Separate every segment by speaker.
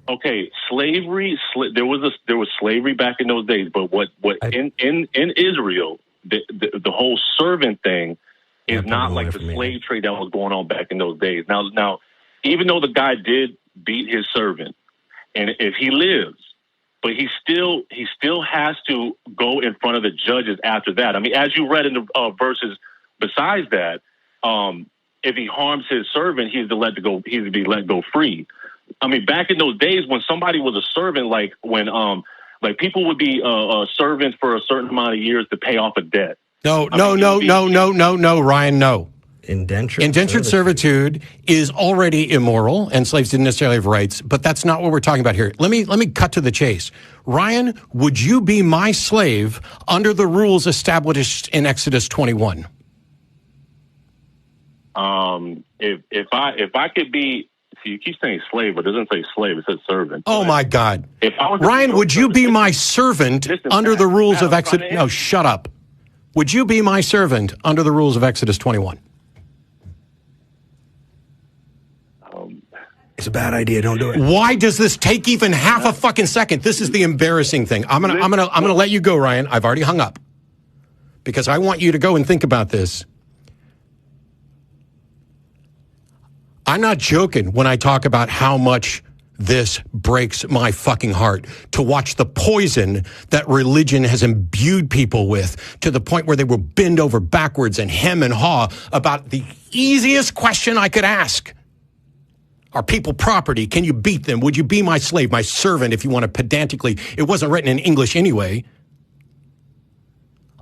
Speaker 1: Okay, slavery. There was slavery back in those days, but in Israel, the whole servant thing is not like the slave trade that was going on back in those days. Now, even though the guy did beat his servant, and if he lives, but he still has to go in front of the judges after that. I mean, as you read in the verses besides that, if he harms his servant, he's to be let go free. I mean, back in those days when somebody was a servant, like when like people would be servants for a certain amount of years to pay off a debt. No,
Speaker 2: Ryan, no.
Speaker 3: Indentured
Speaker 2: servitude is already immoral, and slaves didn't necessarily have rights, but that's not what we're talking about here. Let me cut to the chase. Ryan, would you be my slave under the rules established in Exodus 21?
Speaker 1: If I could be, see, you keep saying slave, but it doesn't say slave, it says servant.
Speaker 2: Oh my God. Ryan, would you be my servant under the rules of Exodus? No, shut up. Would you be my servant under the rules of Exodus 21?
Speaker 3: It's a bad idea. Don't do it.
Speaker 2: Why does this take even half a fucking second? This is the embarrassing thing. I'm gonna let you go, Ryan. I've already hung up because I want you to go and think about this. I'm not joking when I talk about how much this breaks my fucking heart to watch the poison that religion has imbued people with to the point where they will bend over backwards and hem and haw about the easiest question I could ask. Are people property? Can you beat them? Would you be my slave, my servant, if you want to pedantically? It wasn't written in English anyway.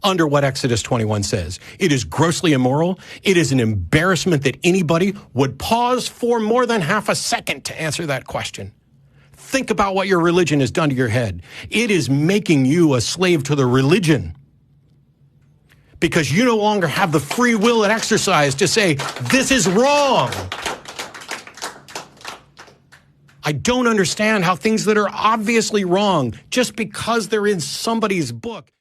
Speaker 2: Under what Exodus 21 says. It is grossly immoral. It is an embarrassment that anybody would pause for more than half a second to answer that question. Think about what your religion has done to your head. It is making you a slave to the religion because you no longer have the free will and exercise to say, this is wrong. I don't understand how things that are obviously wrong, just because they're in somebody's book,